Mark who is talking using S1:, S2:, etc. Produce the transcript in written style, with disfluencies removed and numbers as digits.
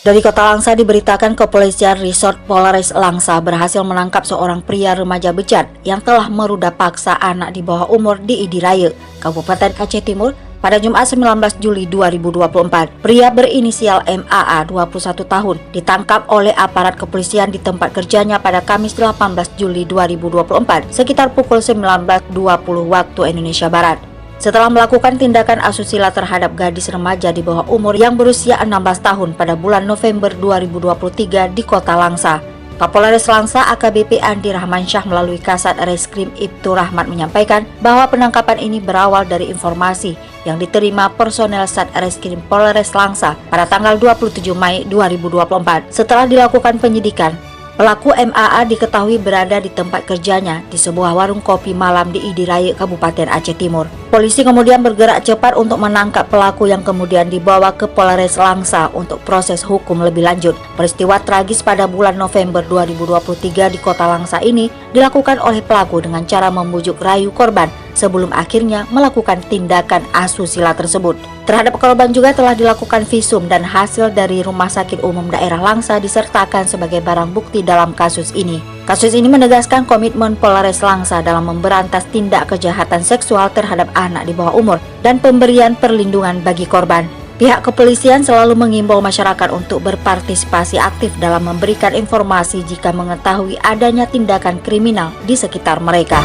S1: Dari Kota Langsa diberitakan kepolisian Resort Polaris Langsa berhasil menangkap seorang pria remaja bejat yang telah meruda paksa anak di bawah umur di Idiraya, Kabupaten Aceh Timur pada Jumat 19 Juli 2024. Pria berinisial MAA 21 tahun ditangkap oleh aparat kepolisian di tempat kerjanya pada Kamis 18 Juli 2024 sekitar pukul 19.20 waktu Indonesia Barat. Setelah melakukan tindakan asusila terhadap gadis remaja di bawah umur yang berusia 16 tahun pada bulan November 2023 di Kota Langsa. Kapolres Langsa AKBP Andi Rahmansyah melalui Kasat Reskrim Ibtu Rahmat menyampaikan bahwa penangkapan ini berawal dari informasi yang diterima personel Satreskrim Polres Langsa pada tanggal 27 Mei 2024. Setelah dilakukan penyidikan, pelaku MAA diketahui berada di tempat kerjanya di sebuah warung kopi malam di Idiraya, Kabupaten Aceh Timur. Polisi kemudian bergerak cepat untuk menangkap pelaku yang kemudian dibawa ke Polres Langsa untuk proses hukum lebih lanjut. Peristiwa tragis pada bulan November 2023 di Kota Langsa ini dilakukan oleh pelaku dengan cara membujuk rayu korban sebelum akhirnya melakukan tindakan asusila tersebut. Terhadap korban juga telah dilakukan visum dan hasil dari Rumah Sakit Umum Daerah Langsa disertakan sebagai barang bukti dalam kasus ini. Kasus ini menegaskan komitmen Polres Langsa dalam memberantas tindak kejahatan seksual terhadap anak di bawah umur dan pemberian perlindungan bagi korban. Pihak kepolisian selalu mengimbau masyarakat untuk berpartisipasi aktif dalam memberikan informasi jika mengetahui adanya tindakan kriminal di sekitar mereka.